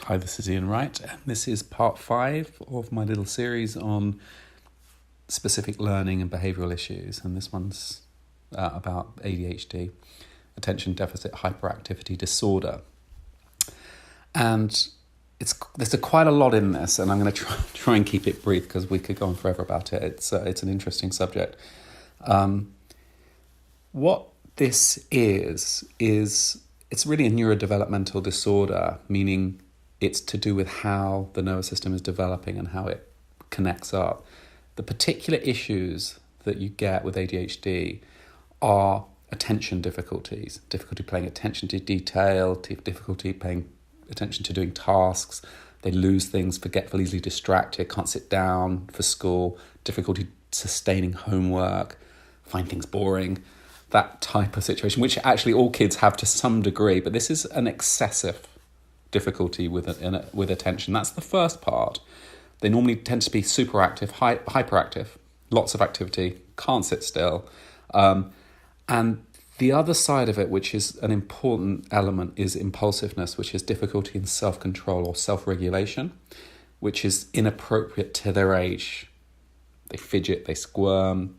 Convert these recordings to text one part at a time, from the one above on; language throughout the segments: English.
Hi, this is Ian Wright, and this is part 5 of my little series on specific learning and behavioural issues, and this one's about ADHD, attention deficit hyperactivity disorder. And there's quite a lot in this, and I'm going to try and keep it brief because we could go on forever about it. It's an interesting subject. What this is it's really a neurodevelopmental disorder, meaning it's to do with how the nervous system is developing and how it connects up. The particular issues that you get with ADHD are attention difficulties, difficulty paying attention to detail, difficulty paying attention to doing tasks. They lose things, forgetful, easily distracted, can't sit down for school, difficulty sustaining homework, find things boring, that type of situation, which actually all kids have to some degree, but this is an excessive difficulty with attention. That's the first part. They normally tend to be super active, hyperactive, lots of activity, can't sit still. And the other side of it, which is an important element, is impulsiveness, which is difficulty in self-control or self-regulation, which is inappropriate to their age. They fidget, they squirm,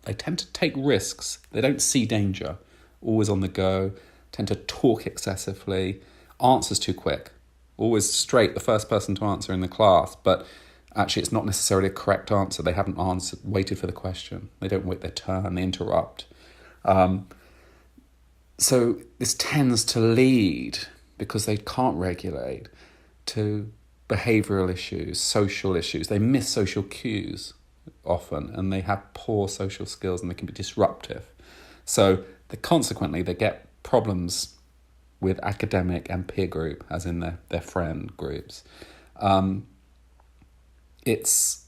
they tend to take risks. They don't see danger, always on the go, tend to talk excessively, answers too quick, always straight, the first person to answer in the class, but actually it's not necessarily a correct answer. They haven't waited for the question. They don't wait their turn, they interrupt. So this tends to lead, because they can't regulate, to behavioural issues, social issues. They miss social cues often, and they have poor social skills, and they can be disruptive. So consequently, they get problems with academic and peer group, as in their friend groups. It's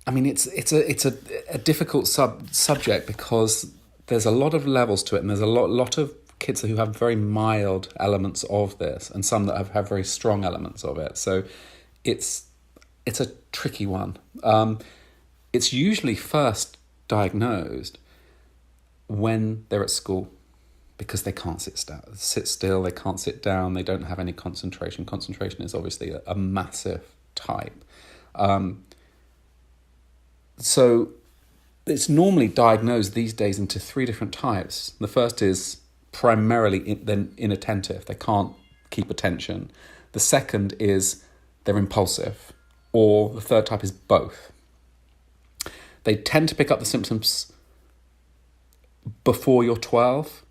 a difficult subject because there's a lot of levels to it, and there's a lot of kids who have very mild elements of this, and some that have very strong elements of it. So it's a tricky one. It's usually first diagnosed when they're at school, because they can't sit still, they can't sit down, they don't have any concentration. Concentration is obviously a massive type. So it's normally diagnosed these days into 3 different types. The first is primarily inattentive. They can't keep attention. The second is they're impulsive. Or the third type is both. They tend to pick up the symptoms before you're 12.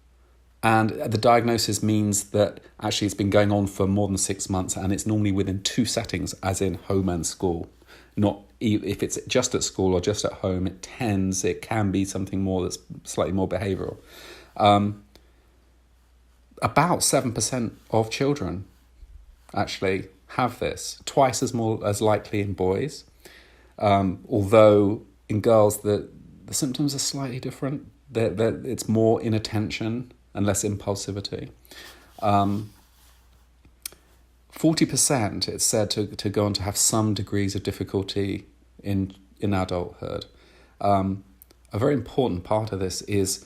And the diagnosis means that actually it's been going on for more than 6 months, and it's normally within 2 settings, as in home and school. Not if it's just at school or just at home, it can be something more that's slightly more behavioural. About 7% of children actually have this, twice as likely in boys. Although in girls the symptoms are slightly different. It's more inattention and less impulsivity. 40%, it's said, to go on to have some degrees of difficulty in adulthood. A very important part of this is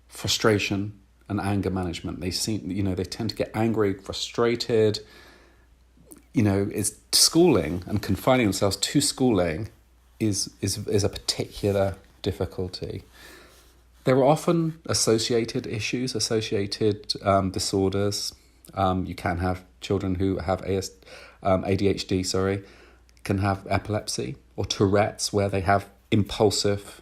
frustration and anger management. They tend to get angry, frustrated. Is schooling and confining themselves to schooling is a particular difficulty. There are often associated disorders. You can have children who have ADHD, can have epilepsy or Tourette's, where they have impulsive,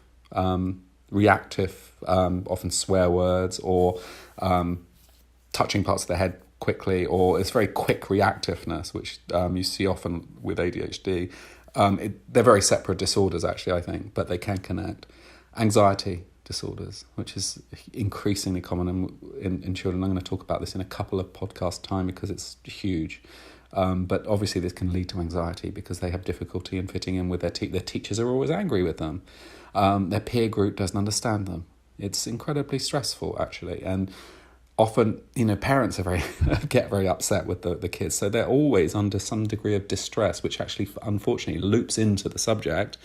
reactive, often swear words, or touching parts of the head quickly, or it's very quick reactiveness, which you see often with ADHD. They're very separate disorders, actually, I think, but they can connect. Anxiety disorders, which is increasingly common in children. I'm going to talk about this in a couple of podcast time because it's huge. But obviously this can lead to anxiety because they have difficulty in fitting in with their teachers are always angry with them. Their peer group doesn't understand them. It's incredibly stressful, actually. And often, parents are get very upset with the kids. So they're always under some degree of distress, which actually, unfortunately, loops into the subject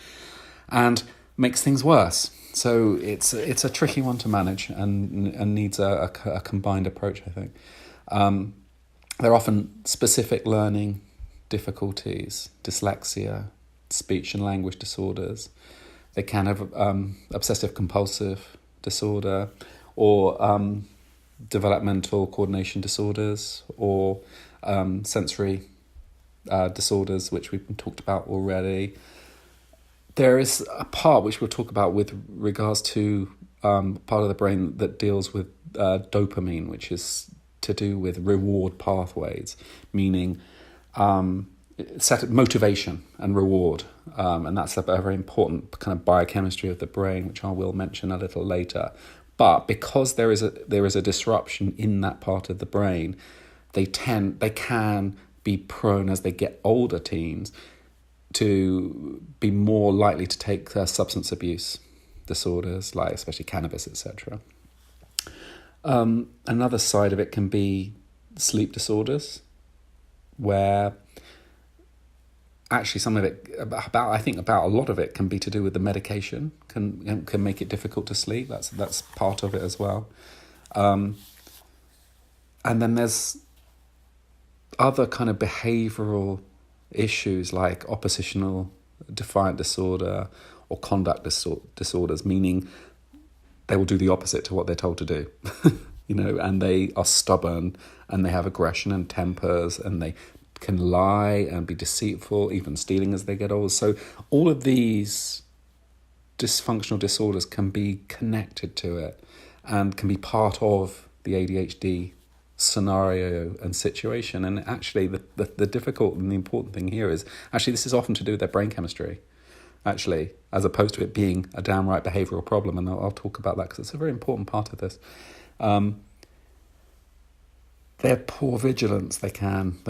and makes things worse. So it's a tricky one to manage and needs a combined approach, I think. They're often specific learning difficulties, dyslexia, speech and language disorders. They can have obsessive compulsive disorder, or developmental coordination disorders, or sensory disorders, which we've talked about already. There is a part which we'll talk about with regards to part of the brain that deals with dopamine, which is to do with reward pathways, meaning motivation and reward. And that's a very important kind of biochemistry of the brain, which I will mention a little later. But because there is a disruption in that part of the brain, they can be prone, as they get older, teens, to be more likely to take substance abuse disorders, like especially cannabis, etc. Another side of it can be sleep disorders, where actually some of it, about a lot of it, can be to do with the medication, can make it difficult to sleep. That's part of it as well. And then there's other kind of behavioural issues like oppositional defiant disorder or conduct disorders, meaning they will do the opposite to what they're told to do, and they are stubborn, and they have aggression and tempers, and they can lie and be deceitful, even stealing as they get older. So all of these dysfunctional disorders can be connected to it and can be part of the ADHD scenario and situation. And actually the difficult and the important thing here is actually this is often to do with their brain chemistry, actually, as opposed to it being a downright behavioural problem. And I'll talk about that because it's a very important part of this. They have poor vigilance. They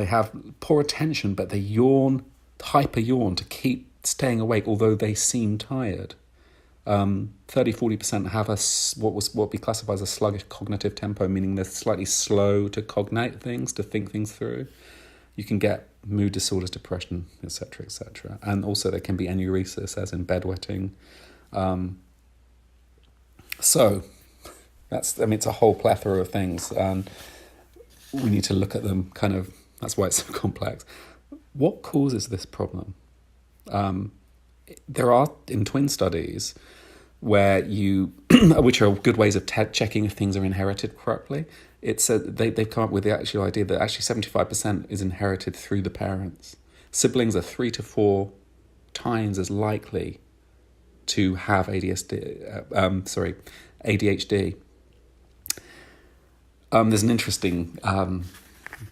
have poor attention, but they hyper yawn to keep staying awake, although they seem tired. 30-40% have what we classify as a sluggish cognitive tempo, meaning they're slightly slow to cognate things, to think things through. You can get mood disorders, depression, etc., etc. And also there can be enuresis, as in bedwetting. So it's a whole plethora of things, and we need to look at them kind of, that's why it's so complex. What causes this problem? There are, in twin studies, where which are good ways of checking if things are inherited correctly. They've come up with the actual idea that actually 75% is inherited through the parents. Siblings are 3 to 4 times as likely to have ADHD. There's an interesting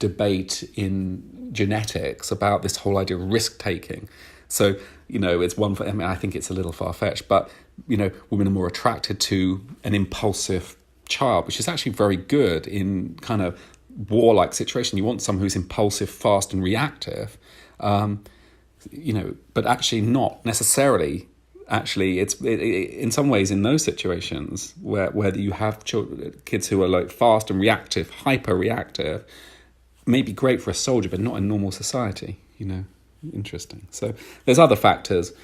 debate in genetics about this whole idea of risk-taking. So, it's one for, I think it's a little far-fetched, but, women are more attracted to an impulsive child, which is actually very good in kind of warlike situation. You want someone who's impulsive, fast and reactive, but actually not necessarily. Actually, it's in some ways in those situations where you have kids who are like fast and reactive, hyper-reactive, may be great for a soldier, but not in normal society, Interesting. So there's other factors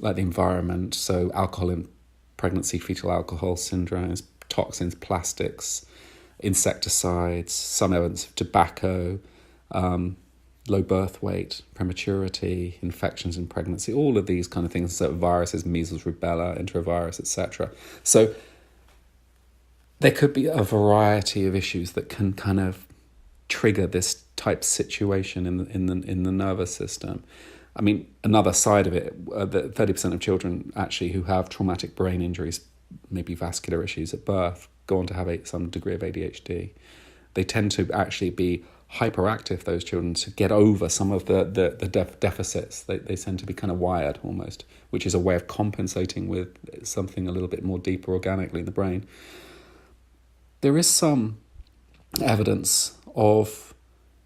like the environment, so alcohol in pregnancy, fetal alcohol syndromes, toxins, plastics, insecticides, some evidence of tobacco, low birth weight, prematurity, infections in pregnancy, all of these kind of things, so viruses, measles, rubella, enterovirus, etc. So there could be a variety of issues that can kind of trigger this type situation in the nervous system. I mean, another side of it, that 30% of children actually who have traumatic brain injuries, maybe vascular issues at birth, go on to have some degree of ADHD. They tend to actually be hyperactive, those children, to get over some of the deficits. They tend to be kind of wired almost, which is a way of compensating with something a little bit more deeper organically in the brain. There is some evidence of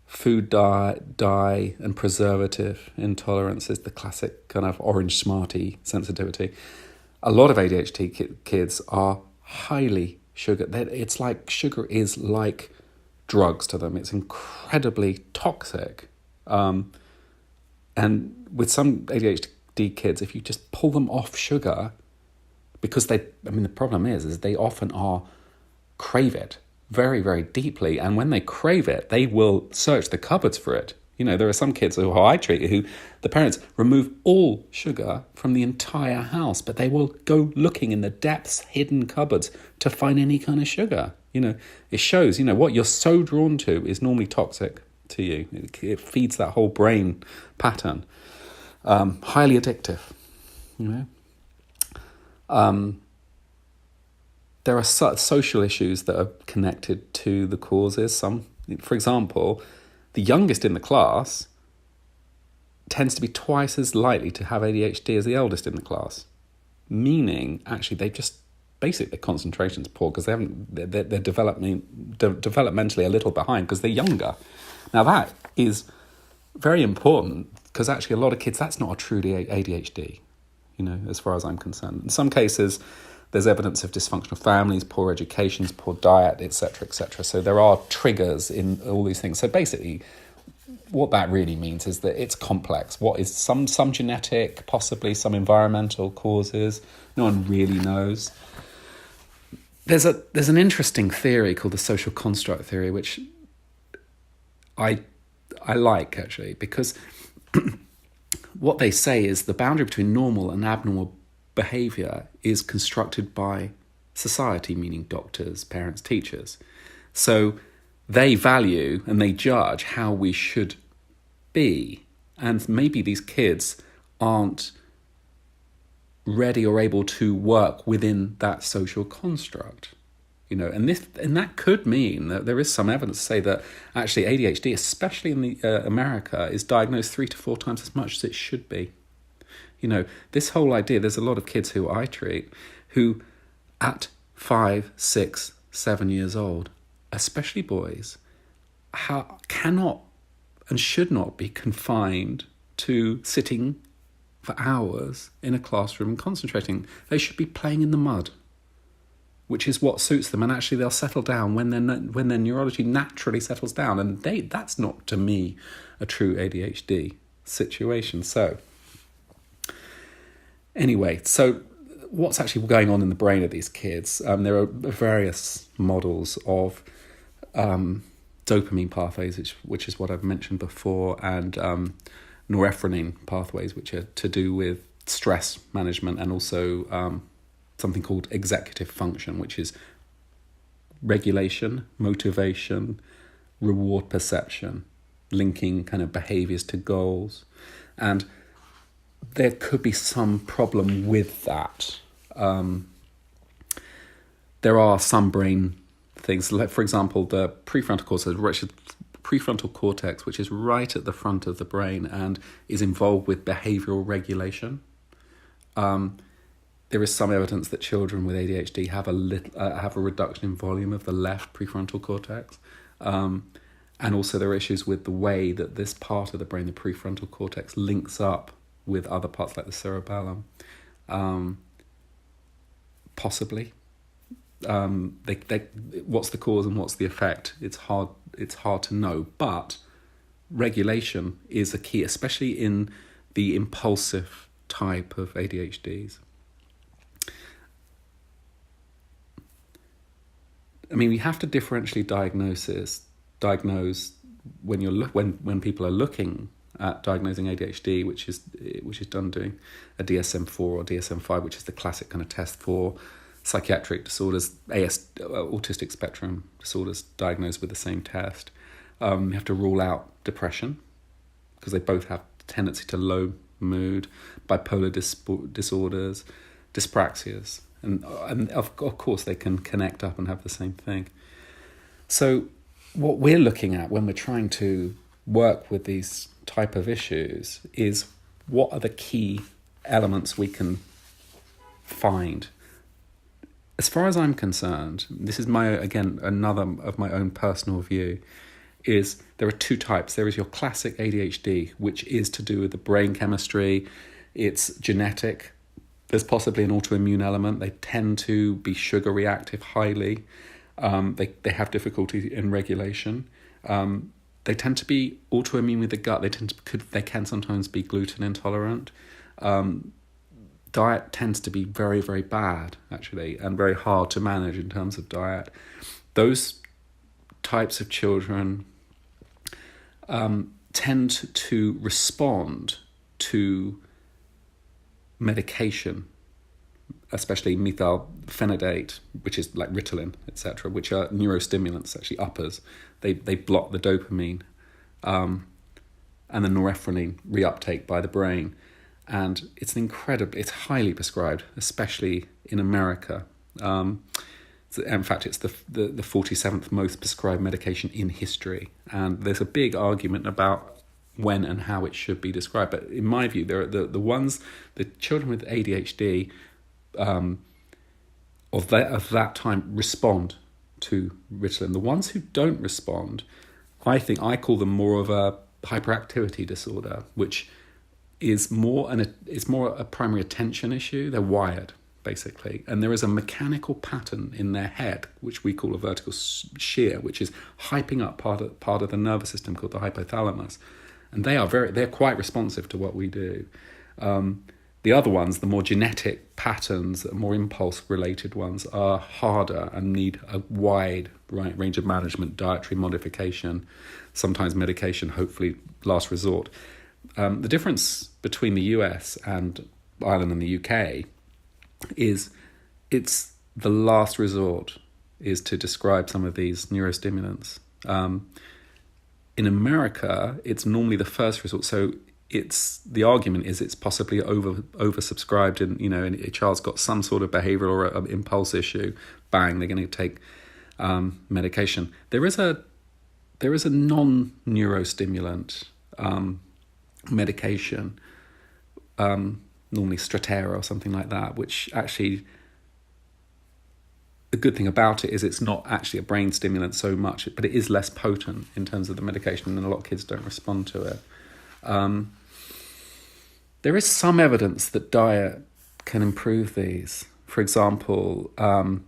food dye and preservative intolerances, the classic kind of orange smartie sensitivity. A lot of ADHD kids are highly sugar. It's like sugar is like drugs to them. It's incredibly toxic. And with some ADHD kids, if you just pull them off sugar, because the problem is they often crave it. very, very deeply. And when they crave it, they will search the cupboards for it. There are some kids who I treat who the parents remove all sugar from the entire house, but they will go looking in the depths, hidden cupboards to find any kind of sugar. It shows, what you're so drawn to is normally toxic to you. It feeds that whole brain pattern. Highly addictive, There are social issues that are connected to the causes. For example, the youngest in the class tends to be twice as likely to have ADHD as the eldest in the class, meaning actually they just basically their concentration's poor because they're developmentally a little behind because they're younger. Now that is very important because actually a lot of kids, that's not a true ADHD, as far as I'm concerned. In some cases, there's evidence of dysfunctional families, poor educations, poor diet, etc., etc. So there are triggers in all these things. So basically, what that really means is that it's complex. What is some genetic, possibly some environmental causes? No one really knows. There's an interesting theory called the social construct theory, which I like actually, because what they say is the boundary between normal and abnormal behaviour is constructed by society, meaning doctors, parents, teachers. So they value and they judge how we should be. And maybe these kids aren't ready or able to work within that social construct. And that could mean that there is some evidence to say that actually ADHD, especially in America, is diagnosed 3 to 4 times as much as it should be. This whole idea, there's a lot of kids who I treat who at 5, 6, 7 years old, especially boys, cannot and should not be confined to sitting for hours in a classroom concentrating. They should be playing in the mud, which is what suits them. And actually they'll settle down when their neurology naturally settles down. And that's not, to me, a true ADHD situation. So anyway, so what's actually going on in the brain of these kids? There are various models of dopamine pathways, which is what I've mentioned before, and norepinephrine pathways, which are to do with stress management, and also something called executive function, which is regulation, motivation, reward perception, linking kind of behaviors to goals. And there could be some problem with that. There are some brain things, like, for example, the prefrontal cortex, which is right at the front of the brain and is involved with behavioral regulation. There is some evidence that children with ADHD have a reduction in volume of the left prefrontal cortex. And also there are issues with the way that this part of the brain, the prefrontal cortex, links up with other parts like the cerebellum. Possibly. What's the cause and what's the effect? It's hard to know. But regulation is a key, especially in the impulsive type of ADHDs. I mean, we have to differentially diagnose when people are looking at diagnosing ADHD, which is done doing a DSM-4 or DSM-5, which is the classic kind of test for psychiatric disorders, autistic spectrum disorders diagnosed with the same test. You have to rule out depression because they both have tendency to low mood, bipolar disorders, dyspraxias, and of course they can connect up and have the same thing. So what we're looking at when we're trying to work with these type of issues is what are the key elements we can find. As far as I'm concerned, this is another of my own personal view, is there are 2 types. There is your classic ADHD, which is to do with the brain chemistry. It's genetic. There's possibly an autoimmune element. They tend to be sugar reactive highly. They have difficulty in regulation. They tend to be autoimmune with the gut. They can sometimes be gluten intolerant. Diet tends to be very, very bad, actually, and very hard to manage in terms of diet. Those types of children tend to respond to medication, especially methylphenidate, which is like Ritalin, etc., which are neurostimulants, actually uppers. They block the dopamine and the norepinephrine reuptake by the brain. And it's highly prescribed, especially in America. In fact, it's the 47th most prescribed medication in history. And there's a big argument about when and how it should be described. But in my view, there are the children with ADHD of that time respond to Ritalin. The ones who don't respond, I call them more of a hyperactivity disorder, which is more a primary attention issue. They're wired, basically, and there is a mechanical pattern in their head, which we call a vertical shear, which is hyping up part of the nervous system called the hypothalamus, and they're quite responsive to what we do. The other ones, the more genetic patterns, more impulse-related ones, are harder and need a wide range of management, dietary modification, sometimes medication, hopefully last resort. The difference between the US and Ireland and the UK is it's the last resort is to describe some of these neurostimulants. In America, it's normally the first resort. So the argument is it's possibly oversubscribed, and a child's got some sort of behavioural or impulse issue. Bang, they're going to take medication. There is a non-neurostimulant medication, normally Strattera or something like that, which actually, the good thing about it is it's not actually a brain stimulant so much, but it is less potent in terms of the medication, and a lot of kids don't respond to it. There is some evidence that diet can improve these. For example, a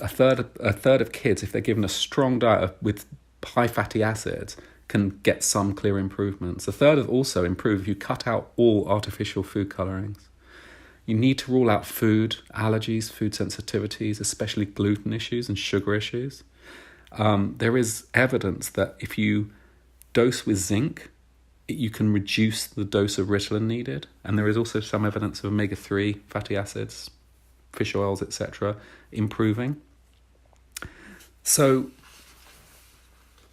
third of kids, if they're given a strong diet with high fatty acids, can get some clear improvements. A third have also improved if you cut out all artificial food colorings. You need to rule out food allergies, food sensitivities, especially gluten issues and sugar issues. There is evidence that if you dose with zinc, you can reduce the dose of Ritalin needed. And there is also some evidence of omega-3 fatty acids, fish oils, etc., improving. So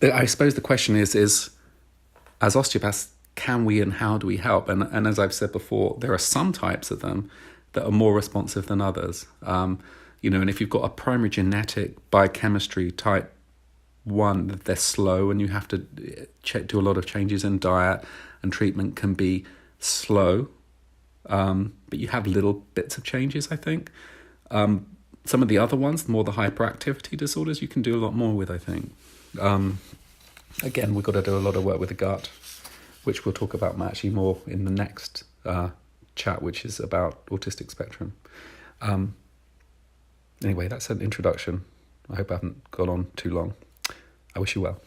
I suppose the question is as osteopaths, can we and how do we help? And as I've said before, there are some types of them that are more responsive than others. And if you've got a primary genetic biochemistry type 1, they're slow and you have to do a lot of changes in diet, and treatment can be slow. But you have little bits of changes, I think. Some of the other ones, more the hyperactivity disorders, you can do a lot more with, I think. Again, we've got to do a lot of work with the gut, which we'll talk about actually more in the next chat, which is about autistic spectrum. Anyway, that's an introduction. I hope I haven't gone on too long. I wish you well.